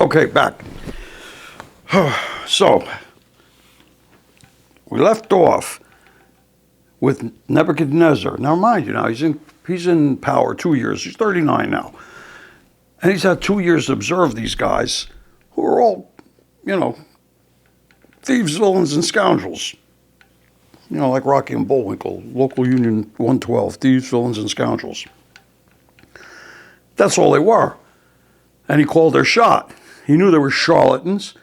Okay, back. So, we left off with Nebuchadnezzar. Now, mind you, now he's in power 2 years. He's 39 now. And he's had 2 years to observe these guys who are all, thieves, villains, and scoundrels. Like Rocky and Bullwinkle, Local Union 112, thieves, villains, and scoundrels. That's all they were. And he called their shot. He knew they were charlatans.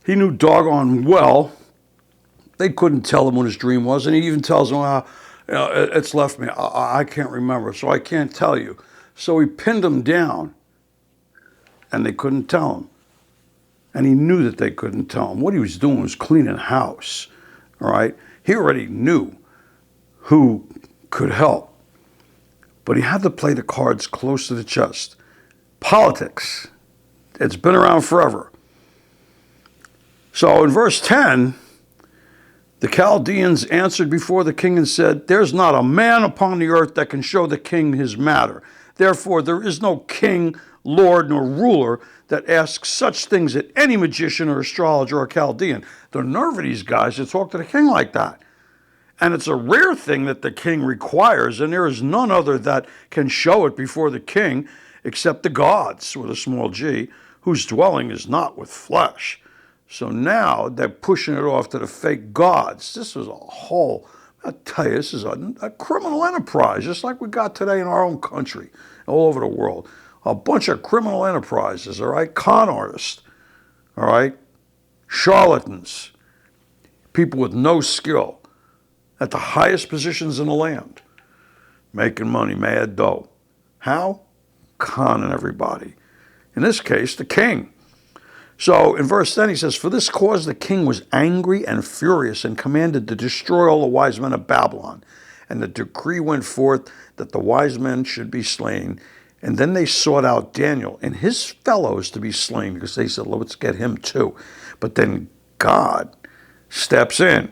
He knew doggone well they couldn't tell him what his dream was. And he even tells them, it's left me. I can't remember, so I can't tell you. So he pinned them down, and they couldn't tell him. And he knew that they couldn't tell him. What he was doing was cleaning house, all right? He already knew who could help. But he had to play the cards close to the chest. Politics. It's been around forever. So in verse 10, the Chaldeans answered before the king and said, "There's not a man upon the earth that can show the king his matter. Therefore, there is no king, lord, nor ruler that asks such things at any magician or astrologer or Chaldean." The nerve of these guys to talk to the king like that. And it's a rare thing that the king requires, and there is none other that can show it before the king except the gods, with a small g, whose dwelling is not with flesh. So now they're pushing it off to the fake gods. This is I tell you, this is a criminal enterprise, just like we got today in our own country, all over the world. A bunch of criminal enterprises, all right? Con artists, all right? Charlatans, people with no skill, at the highest positions in the land, making money, mad dough. How? Conning everybody. In this case, the king. So in verse 10 he says, "For this cause the king was angry and furious and commanded to destroy all the wise men of Babylon. And the decree went forth that the wise men should be slain. And then they sought out Daniel and his fellows to be slain," because they said, let's get him too. But then God steps in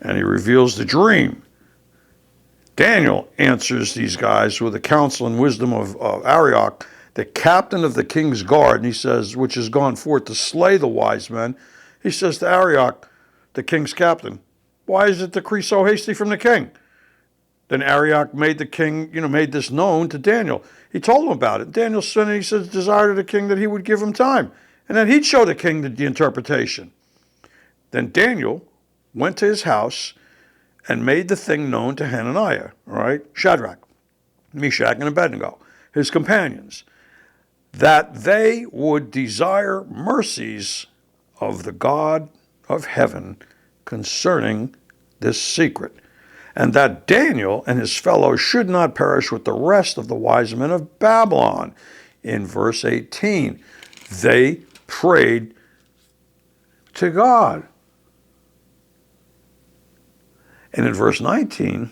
and he reveals the dream. Daniel answers these guys with the counsel and wisdom of Arioch, the captain of the king's guard, and he says, which has gone forth to slay the wise men. He says to Arioch, the king's captain, "Why is the decree so hasty from the king?" Then Arioch made the king, made this known to Daniel. He told him about it. Daniel said, he says, desired of the king that he would give him time, and then he'd show the king the interpretation. Then Daniel went to his house and made the thing known to Hananiah, all right, Shadrach, Meshach, and Abednego, his companions, that they would desire mercies of the God of heaven concerning this secret, and that Daniel and his fellows should not perish with the rest of the wise men of Babylon. In verse 18, they prayed to God. And in verse 19,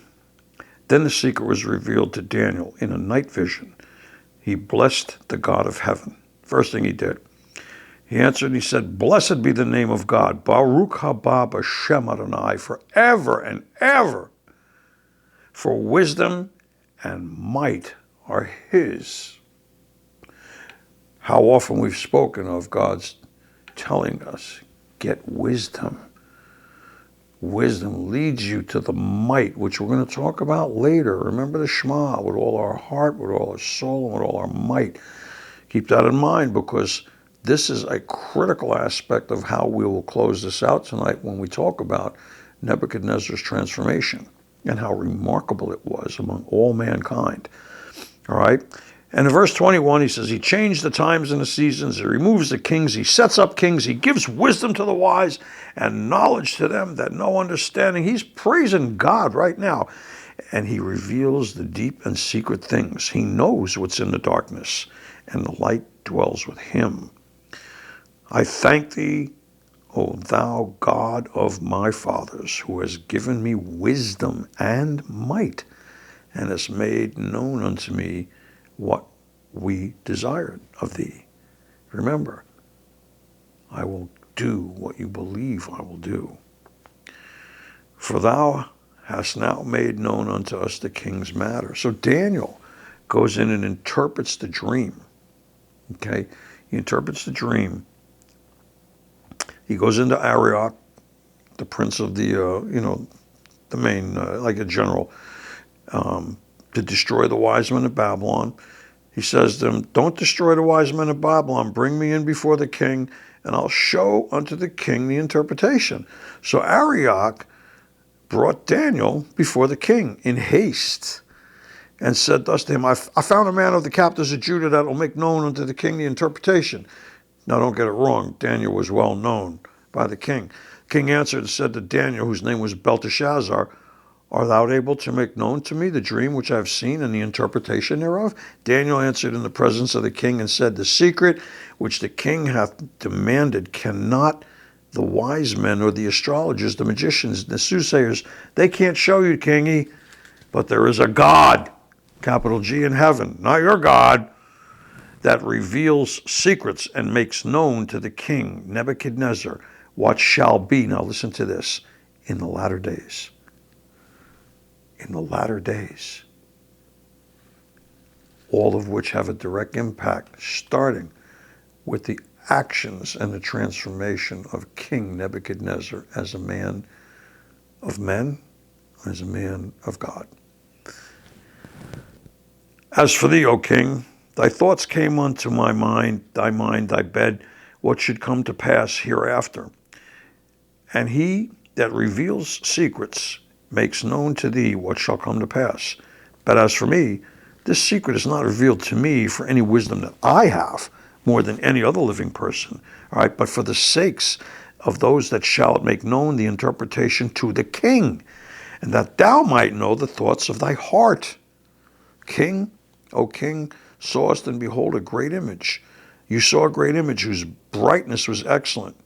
then the secret was revealed to Daniel in a night vision. He blessed the God of heaven. First thing he did, he answered and he said, "Blessed be the name of God, Baruch haba b'Shem Adonai, forever and ever. For wisdom and might are his." How often we've spoken of God's telling us, get wisdom. Wisdom leads you to the might, which we're going to talk about later. Remember the Shema, with all our heart, with all our soul, and with all our might. Keep that in mind, because this is a critical aspect of how we will close this out tonight when we talk about Nebuchadnezzar's transformation and how remarkable it was among all mankind. All right? And in verse 21, he says, he changed the times and the seasons, he removes the kings, he sets up kings, he gives wisdom to the wise and knowledge to them that know understanding. He's praising God right now. And he reveals the deep and secret things. He knows what's in the darkness, and the light dwells with him. I thank thee, O thou God of my fathers, who has given me wisdom and might, and hast made known unto me what we desired of thee. Remember, I will do what you believe I will do. For thou hast now made known unto us the king's matter. So Daniel goes in and interprets the dream. Okay? He interprets the dream. He goes into Arioch, the prince of the, the main, like a general, to destroy the wise men of Babylon. He says to them, don't destroy the wise men of Babylon. Bring me in before the king, and I'll show unto the king the interpretation. So Arioch brought Daniel before the king in haste and said thus to him, I found a man of the captives of Judah that will make known unto the king the interpretation. Now don't get it wrong. Daniel was well known by the king. The king answered and said to Daniel, whose name was Belteshazzar, art thou able to make known to me the dream which I have seen and the interpretation thereof? Daniel answered in the presence of the king and said, the secret which the king hath demanded cannot the wise men or the astrologers, the magicians, the soothsayers, they can't show you, kingy, but there is a God, capital G, in heaven, not your God, that reveals secrets and makes known to the king Nebuchadnezzar what shall be. Now listen to this, in the latter days. In the latter days, all of which have a direct impact, starting with the actions and the transformation of King Nebuchadnezzar as a man of men, as a man of God. As for thee, O king, thy thoughts came unto my mind, thy bed, what should come to pass hereafter. And he that reveals secrets makes known to thee what shall come to pass. But as for me, this secret is not revealed to me for any wisdom that I have, more than any other living person, all right, but for the sakes of those that shall make known the interpretation to the king, and that thou might know the thoughts of thy heart. King, O king, sawest and behold a great image. You saw a great image whose brightness was excellent.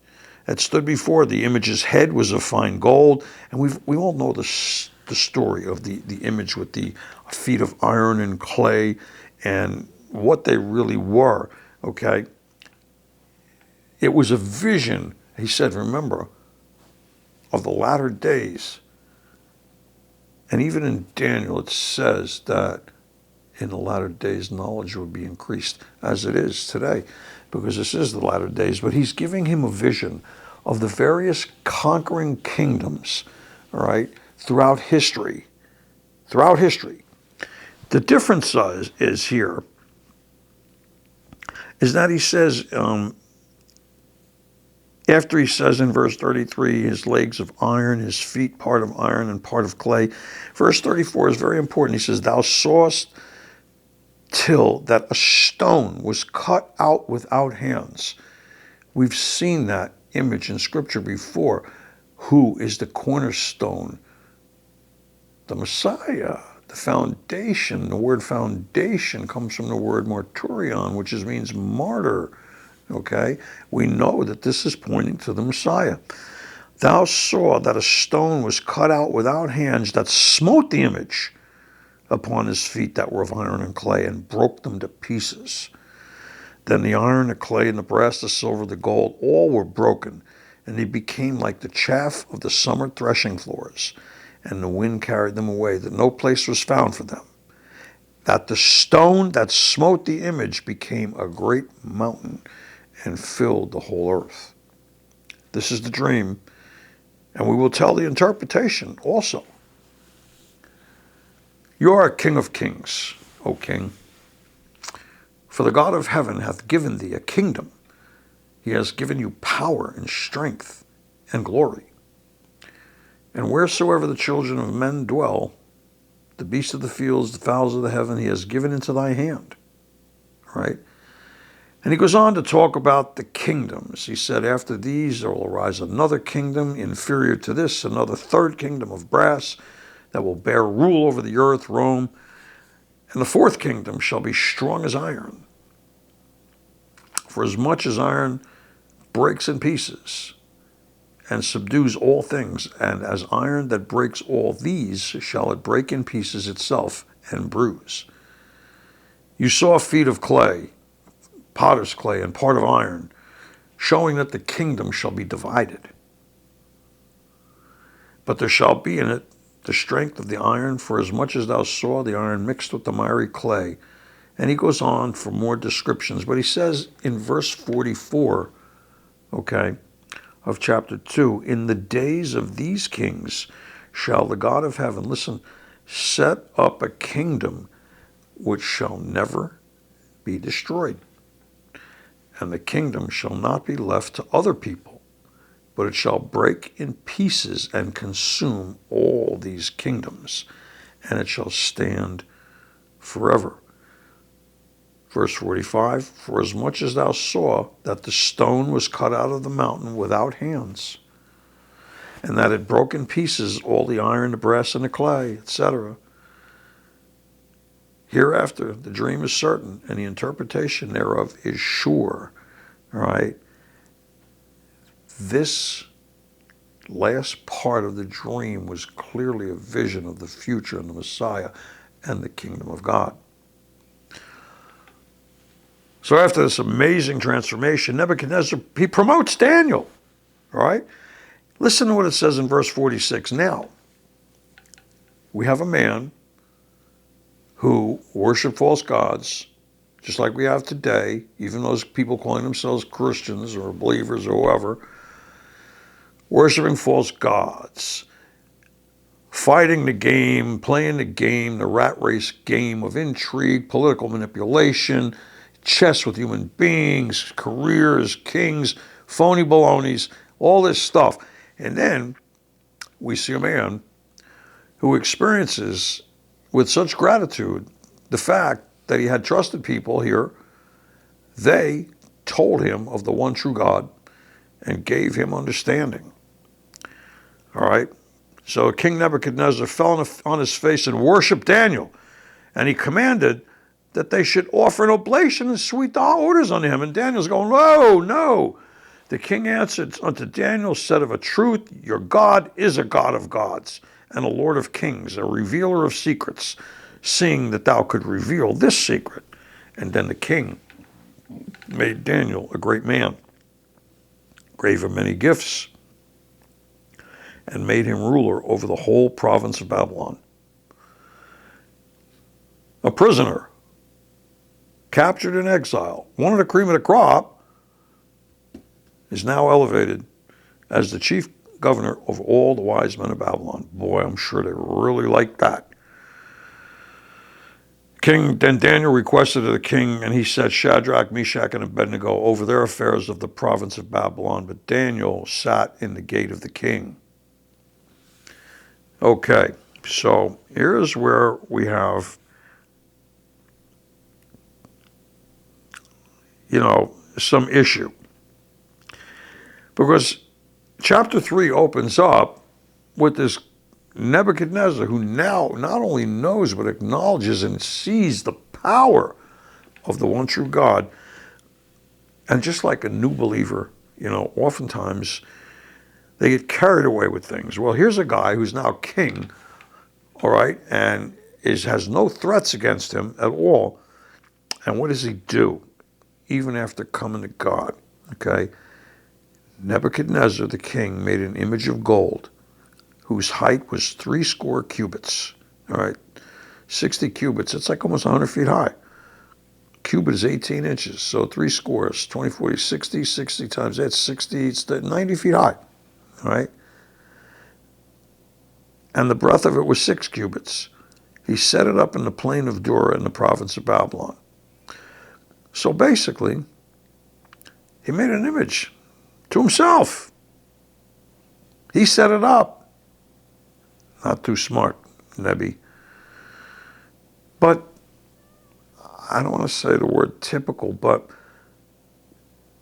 It stood before the image's head was of fine gold, and we all know the story of the image with the feet of iron and clay and what they really were. Okay, it was a vision, he said, remember, of the latter days. And even in Daniel, it says that in the latter days, knowledge would be increased, as it is today, because this is the latter days. But he's giving him a vision of the various conquering kingdoms, all right, throughout history. Throughout history. The difference is here is that he says, after he says in verse 33, his legs of iron, his feet part of iron and part of clay. Verse 34 is very important. He says, thou sawest till that a stone was cut out without hands. We've seen that image in Scripture before. Who is the cornerstone? The Messiah. The foundation, the word foundation comes from the word marturion, which means martyr, okay? We know that this is pointing to the Messiah. Thou saw that a stone was cut out without hands that smote the image upon his feet that were of iron and clay and broke them to pieces. Then the iron, the clay, and the brass, the silver, the gold, all were broken, and they became like the chaff of the summer threshing floors. And the wind carried them away, that no place was found for them. That the stone that smote the image became a great mountain and filled the whole earth. This is the dream, and we will tell the interpretation also. You are a king of kings, O king. For the God of heaven hath given thee a kingdom. He has given you power and strength and glory. And wheresoever the children of men dwell, the beasts of the fields, the fowls of the heaven, he has given into thy hand. Right? And he goes on to talk about the kingdoms. He said, after these there will arise another kingdom inferior to this, another third kingdom of brass that will bear rule over the earth, Rome. And the fourth kingdom shall be strong as iron. For as much as iron breaks in pieces, and subdues all things, and as iron that breaks all these shall it break in pieces itself and bruise. You saw feet of clay, potter's clay, and part of iron, showing that the kingdom shall be divided. But there shall be in it the strength of the iron, for as much as thou saw the iron mixed with the miry clay, And he goes on for more descriptions, but he says in verse 44, okay, of chapter 2, in the days of these kings shall the God of heaven, listen, set up a kingdom which shall never be destroyed. And the kingdom shall not be left to other people, but it shall break in pieces and consume all these kingdoms, and it shall stand forever. Verse 45, for as much as thou saw that the stone was cut out of the mountain without hands, and that it broke in pieces all the iron, the brass, and the clay, etc. Hereafter the dream is certain, and the interpretation thereof is sure. All right? This last part of the dream was clearly a vision of the future and the Messiah and the kingdom of God. So after this amazing transformation, Nebuchadnezzar, he promotes Daniel. All right? Listen to what it says in verse 46. Now, we have a man who worshiped false gods, just like we have today, even those people calling themselves Christians or believers or whoever, worshiping false gods, fighting the game, playing the game, the rat race game of intrigue, political manipulation, chess with human beings, careers, kings, phony balonies, all this stuff. And then we see a man who experiences with such gratitude the fact that he had trusted people here. They told him of the one true God and gave him understanding. All right? So King Nebuchadnezzar fell on his face and worshiped Daniel. And he commanded that they should offer an oblation and sweet odors unto him. And Daniel's going, no, no. The king answered unto Daniel, said of a truth, your God is a God of gods and a Lord of kings, a revealer of secrets, seeing that thou could reveal this secret. And then the king made Daniel a great man, gave him many gifts, and made him ruler over the whole province of Babylon. A prisoner, captured in exile, one of the cream of the crop, is now elevated as the chief governor of all the wise men of Babylon. Boy, I'm sure they really liked that. Then Daniel requested of the king, and he set Shadrach, Meshach, and Abednego over their affairs of the province of Babylon, but Daniel sat in the gate of the king. Okay, so here's where we have, some issue. Because chapter 3 opens up with this Nebuchadnezzar, who now not only knows but acknowledges and sees the power of the one true God. And just like a new believer, oftentimes they get carried away with things. Well, here's a guy who's now king, all right, and has no threats against him at all. And what does he do? Even after coming to God, okay? Nebuchadnezzar, the king, made an image of gold, whose height was 60 cubits, all right? 60 cubits, it's like almost 100 feet high. Cubit is 18 inches, so 3 squares, 20, 40, 60, 60 times that's 60, it's 90 feet high, all right? And the breadth of it was 6 cubits. He set it up in the plain of Dura in the province of Babylon. So basically, he made an image to himself. He set it up. Not too smart, Nebi. But I don't want to say the word typical, but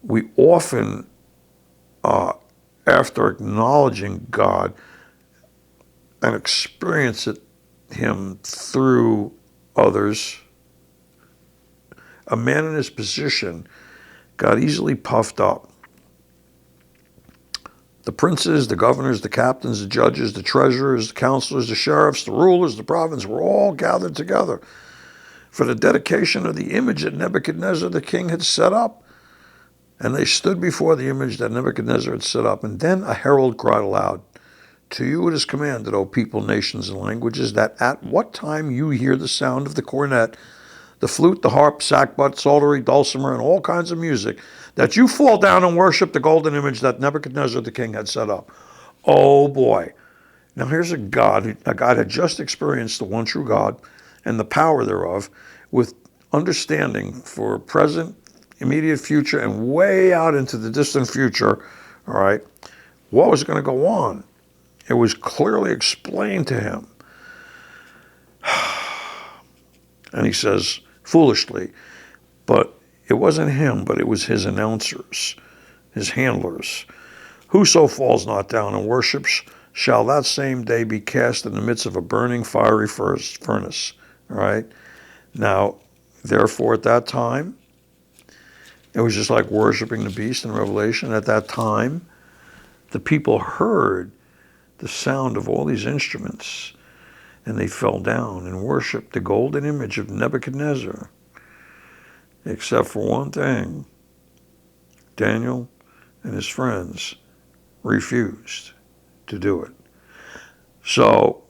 we often, after acknowledging God and experience him through others, a man in his position got easily puffed up. The princes, the governors, the captains, the judges, the treasurers, the counselors, the sheriffs, the rulers, the province were all gathered together for the dedication of the image that Nebuchadnezzar the king had set up. And they stood before the image that Nebuchadnezzar had set up. And then a herald cried aloud, to you it is commanded, O people, nations, and languages, that at what time you hear the sound of the cornet, the flute, the harp, sackbut, psaltery, dulcimer, and all kinds of music, that you fall down and worship the golden image that Nebuchadnezzar the king had set up. Oh boy. Now here's a God had just experienced the one true God and the power thereof, with understanding for present, immediate future, and way out into the distant future, all right, what was going to go on. It was clearly explained to him. And he says, foolishly, but it wasn't him, but it was his announcers, his handlers. Whoso falls not down and worships shall that same day be cast in the midst of a burning fiery furnace. All right? Now, therefore, at that time, it was just like worshiping the beast in Revelation. At that time, the people heard the sound of all these instruments, and they fell down and worshiped the golden image of Nebuchadnezzar, except for one thing. Daniel and his friends refused to do it. So,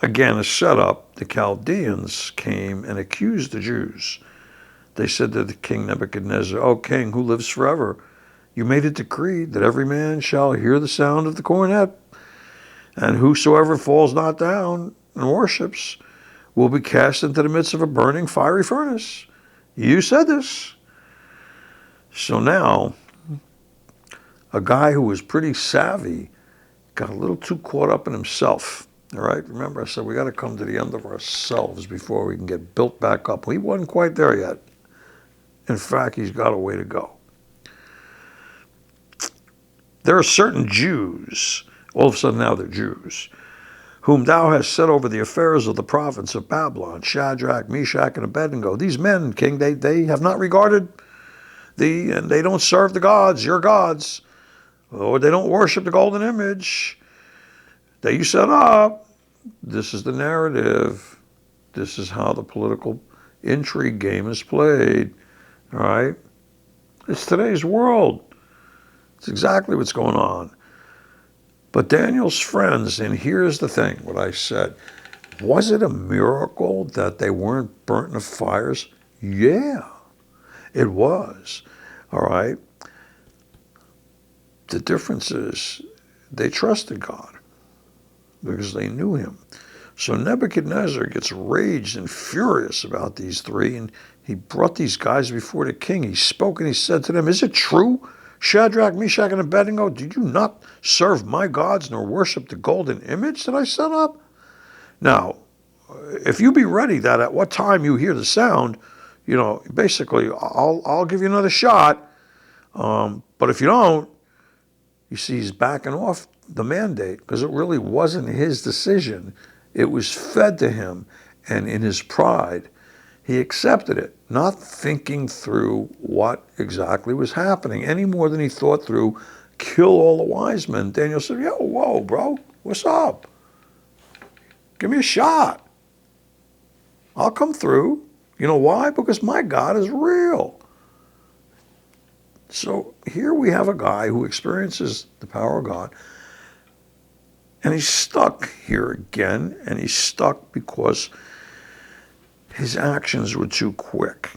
again, a setup, the Chaldeans came and accused the Jews. They said to the king Nebuchadnezzar, O king, who lives forever, you made a decree that every man shall hear the sound of the cornet, and whosoever falls not down and worships will be cast into the midst of a burning fiery furnace. You said this. So now, a guy who was pretty savvy got a little too caught up in himself. All right, remember I said we got to come to the end of ourselves before we can get built back up. He wasn't quite there yet. In fact, he's got a way to go. There are certain Jews, all of a sudden now they're Jews, whom thou hast set over the affairs of the province of Babylon, Shadrach, Meshach, and Abednego. These men, king, they have not regarded thee, and they don't serve the gods, your gods, or they don't worship the golden image that you set up. This is the narrative. This is how the political intrigue game is played. All right? It's today's world. It's exactly what's going on. But Daniel's friends, and here's the thing, what I said, was it a miracle that they weren't burnt in the fires? Yeah, it was. All right? The difference is they trusted God because they knew him. So Nebuchadnezzar gets raged and furious about these three, and he brought these guys before the king. He spoke and he said to them, is it true, Shadrach, Meshach, and Abednego, did you not serve my gods nor worship the golden image that I set up? Now, if you be ready that at what time you hear the sound, you know, basically, I'll give you another shot. But if you don't, you see, he's backing off the mandate because it really wasn't his decision. It was fed to him, and in his pride, he accepted it, not thinking through what exactly was happening any more than he thought through, kill all the wise men. Daniel said, yo, whoa, bro, what's up? Give me a shot. I'll come through. You know why? Because my God is real. So here we have a guy who experiences the power of God, and he's stuck here again, and he's stuck because his actions were too quick.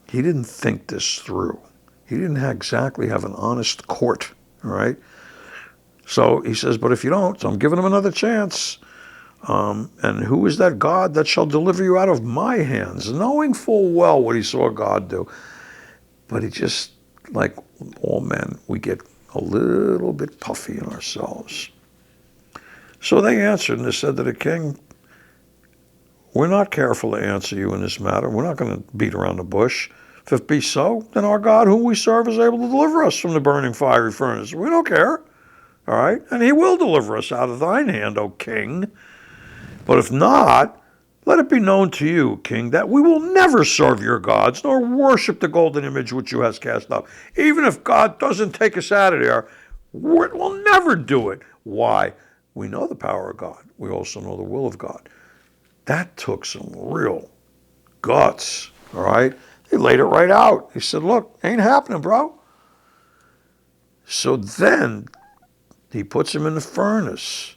He didn't think this through. He didn't exactly have an honest court, all right? So he says, but if you don't, so I'm giving him another chance. And who is that God that shall deliver you out of my hands? Knowing full well what he saw God do. But he just, like all men, we get a little bit puffy in ourselves. So they answered and they said to the king, we're not careful to answer you in this matter. We're not going to beat around the bush. If it be so, then our God whom we serve is able to deliver us from the burning fiery furnace. We don't care. All right? And he will deliver us out of thine hand, O king. But if not, let it be known to you, king, that we will never serve your gods, nor worship the golden image which you hast cast up. Even if God doesn't take us out of there, we'll never do it. Why? We know the power of God. We also know the will of God. That took some real guts, all right? They laid it right out. He said, look, ain't happening, bro. So then he puts him in the furnace,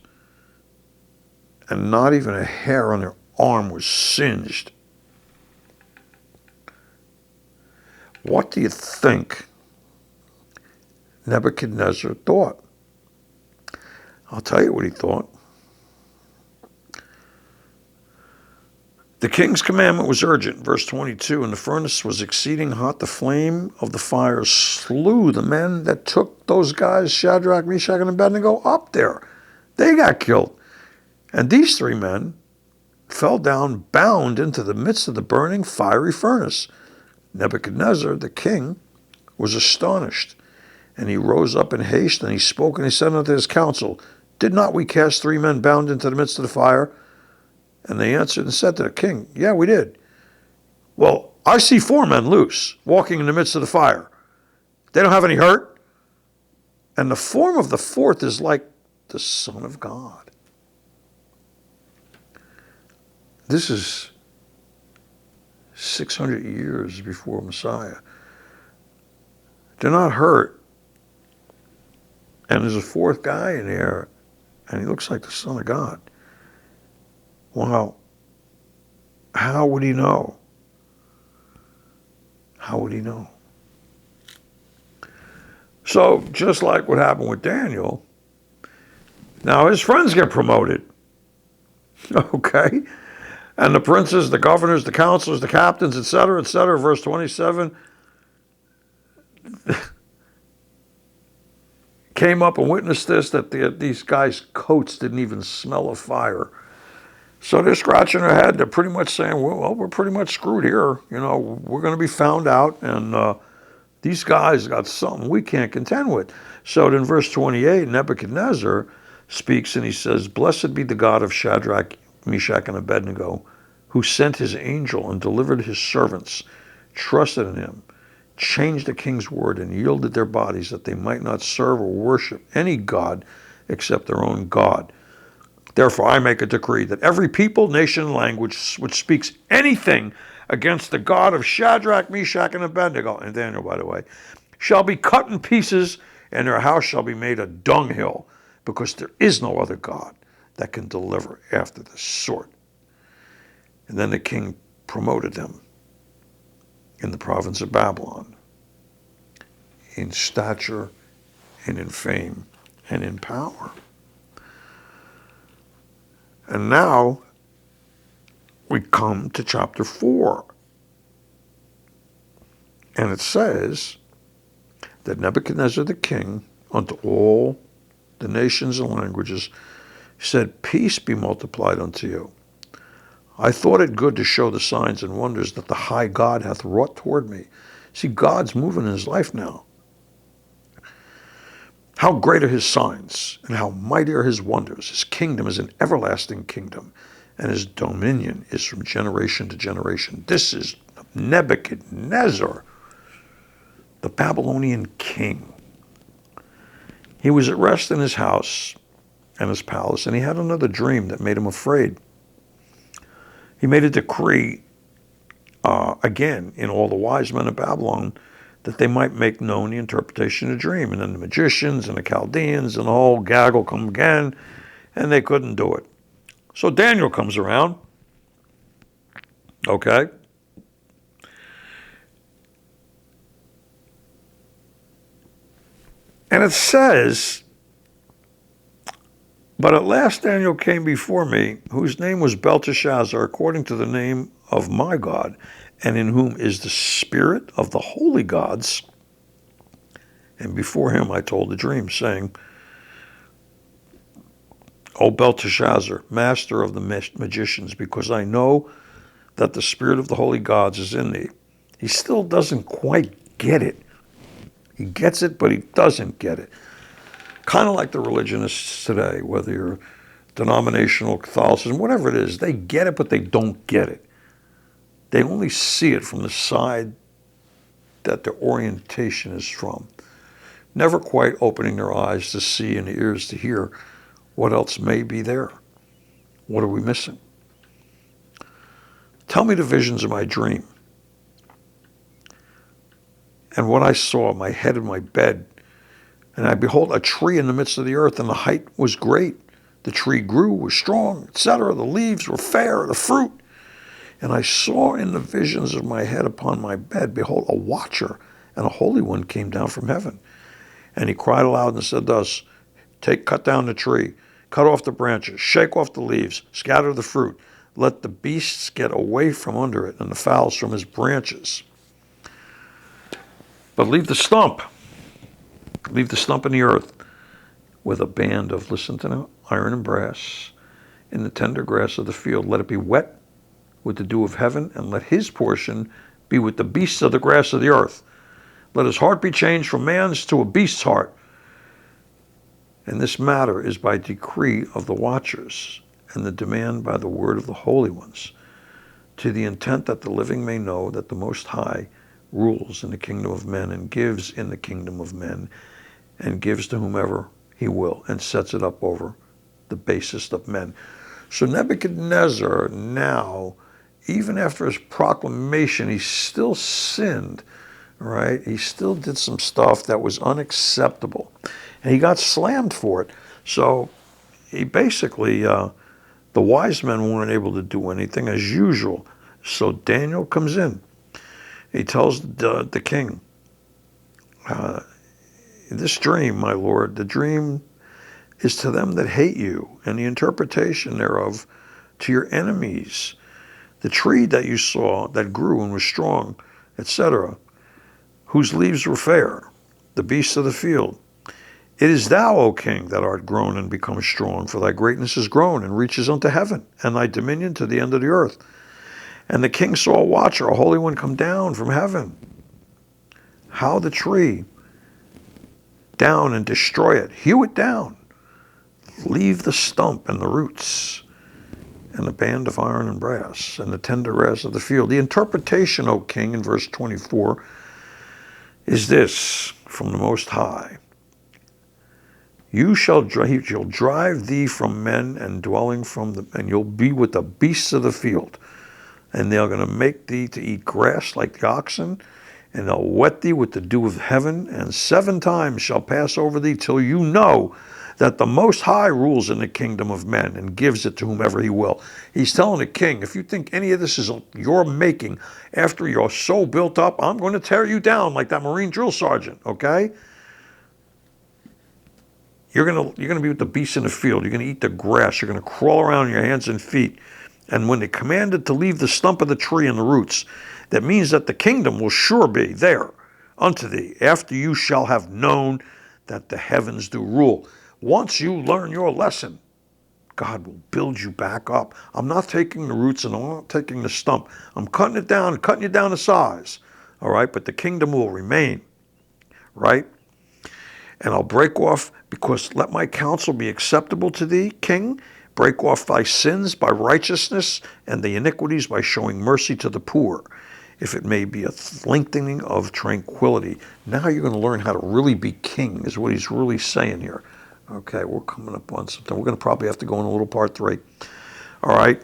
and not even a hair on their arm was singed. What do you think Nebuchadnezzar thought? I'll tell you what he thought. The king's commandment was urgent, verse 22, and the furnace was exceeding hot. The flame of the fire slew the men that took those guys, Shadrach, Meshach, and Abednego, up there. They got killed. And these three men fell down bound into the midst of the burning fiery furnace. Nebuchadnezzar, the king, was astonished, and he rose up in haste, and he spoke, and he said unto his council, Did not we cast three men bound into the midst of the fire? And they answered and said to the king, Yeah, we did. Well, I see four men loose, walking in the midst of the fire. They don't have any hurt. And the form of the fourth is like the Son of God. This is 600 years before Messiah. They're not hurt. And there's a fourth guy in there, and he looks like the Son of God. Wow. How would he know? How would he know? So, just like what happened with Daniel, now his friends get promoted. Okay? And the princes, the governors, the counselors, the captains, etc., verse 27, came up and witnessed this, that these guys' coats didn't even smell of fire. So they're scratching their head. They're pretty much saying, well, we're pretty much screwed here. You know, we're going to be found out, and these guys got something we can't contend with. So in verse 28, Nebuchadnezzar speaks, and he says, Blessed be the God of Shadrach, Meshach, and Abednego, who sent his angel and delivered his servants, trusted in him, changed the king's word, and yielded their bodies that they might not serve or worship any god except their own God. Therefore, I make a decree that every people, nation, and language which speaks anything against the God of Shadrach, Meshach, and Abednego, and Daniel, by the way, shall be cut in pieces, and their house shall be made a dunghill, because there is no other God that can deliver after this sort. And then the king promoted them in the province of Babylon, in stature and in fame and in power. And now we come to chapter 4. And it says that Nebuchadnezzar the king, unto all the nations and languages, said, Peace be multiplied unto you. I thought it good to show the signs and wonders that the high God hath wrought toward me. See, God's moving in his life now. How great are his signs, and how mighty are his wonders. His kingdom is an everlasting kingdom, and his dominion is from generation to generation. This is Nebuchadnezzar, the Babylonian king. He was at rest in his house and his palace, and he had another dream that made him afraid. He made a decree, again, in all the wise men of Babylon, that they might make known the interpretation of the dream. And then the magicians and the Chaldeans and the whole gaggle come again, and they couldn't do it. So Daniel comes around, okay? And it says, But at last Daniel came before me, whose name was Belteshazzar, according to the name of my God, and in whom is the spirit of the holy gods. And before him I told the dream, saying, O Belteshazzar, master of the magicians, because I know that the spirit of the holy gods is in thee. He still doesn't quite get it. He gets it, but he doesn't get it. Kind of like the religionists today, whether you're denominational Catholicism, whatever it is, they get it, but they don't get it. They only see it from the side that their orientation is from, never quite opening their eyes to see and ears to hear what else may be there. What are we missing? Tell me the visions of my dream. And what I saw, my head in my bed, and I behold a tree in the midst of the earth, and the height was great. The tree grew, was strong, etc. The leaves were fair, the fruit And I saw in the visions of my head upon my bed, behold, a watcher and a holy one came down from heaven. And he cried aloud and said thus, cut down the tree, cut off the branches, shake off the leaves, scatter the fruit. Let the beasts get away from under it and the fowls from his branches. But leave the stump in the earth with a band of, listen to now, iron and brass in the tender grass of the field. Let it be wet with the dew of heaven, and let his portion be with the beasts of the grass of the earth. Let his heart be changed from man's to a beast's heart. And this matter is by decree of the watchers, and the demand by the word of the holy ones, to the intent that the living may know that the Most High rules in the kingdom of men, and gives in the kingdom of men, and gives to whomever he will, and sets it up over the basest of men. So Nebuchadnezzar now, even after his proclamation, he still sinned, right? He still did some stuff that was unacceptable. And he got slammed for it. So he basically, the wise men weren't able to do anything as usual. So Daniel comes in. He tells the king, this dream, my lord, the dream is to them that hate you, and the interpretation thereof to your enemies. The tree that you saw that grew and was strong, etc., whose leaves were fair, the beasts of the field. It is thou, O king, that art grown and become strong, for thy greatness is grown and reaches unto heaven, and thy dominion to the end of the earth. And the king saw a watcher, a holy one, come down from heaven. How the tree down and destroy it, hew it down, leave the stump and the roots, and the band of iron and brass, and the tender grass of the field. The interpretation, O king, in verse 24, is this from the Most High. He shall drive thee from men and dwelling and you'll be with the beasts of the field. And they're going to make thee to eat grass like the oxen, and they'll wet thee with the dew of heaven, and 7 times shall pass over thee till you know that the Most High rules in the kingdom of men and gives it to whomever he will. He's telling the king, if you think any of this is your making, after you're so built up, I'm going to tear you down like that Marine drill sergeant, okay? You're going to be with the beasts in the field. You're going to eat the grass. You're going to crawl around on your hands and feet. And when they commanded to leave the stump of the tree and the roots, that means that the kingdom will sure be there unto thee, after you shall have known that the heavens do rule. Once you learn your lesson, God will build you back up. I'm not taking the roots and I'm not taking the stump. I'm cutting it down, cutting you down to size. All right, but the kingdom will remain, right? And I'll break off, because let my counsel be acceptable to thee, king. Break off thy sins by righteousness, and the iniquities by showing mercy to the poor, if it may be a lengthening of tranquility. Now you're going to learn how to really be king, is what he's really saying here. Okay, we're coming up on something. We're going to probably have to go in a little part 3. All right.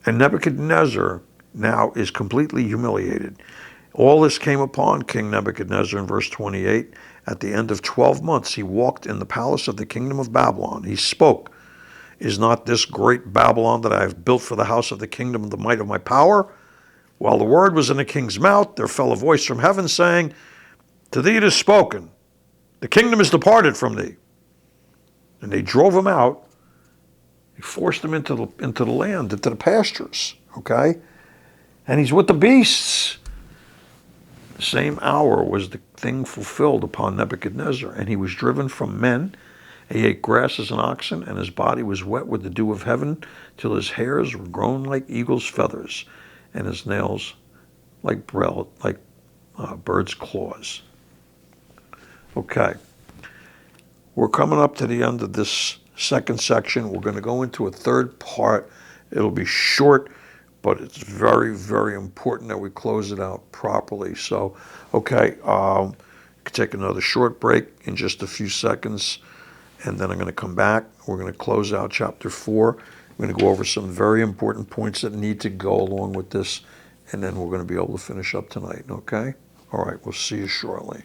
And Nebuchadnezzar now is completely humiliated. All this came upon King Nebuchadnezzar in verse 28. At the end of 12 months, he walked in the palace of the kingdom of Babylon. He spoke, is not this great Babylon that I have built for the house of the kingdom of the might of my power? While the word was in the king's mouth, there fell a voice from heaven saying, to thee it is spoken, the kingdom is departed from thee. And they drove him out. He forced him into the land, into the pastures, okay? And he's with the beasts. The same hour was the thing fulfilled upon Nebuchadnezzar, and he was driven from men. He ate grass as an oxen, and his body was wet with the dew of heaven, till his hairs were grown like eagle's feathers, and his nails like bird's claws. Okay. We're coming up to the end of this second section. We're going to go into a third part. It'll be short, but it's very, very important that we close it out properly. So, okay, take another short break in just a few seconds, and then I'm going to come back. We're going to close out chapter 4. We're going to go over some very important points that need to go along with this, and then we're going to be able to finish up tonight, okay? All right, we'll see you shortly.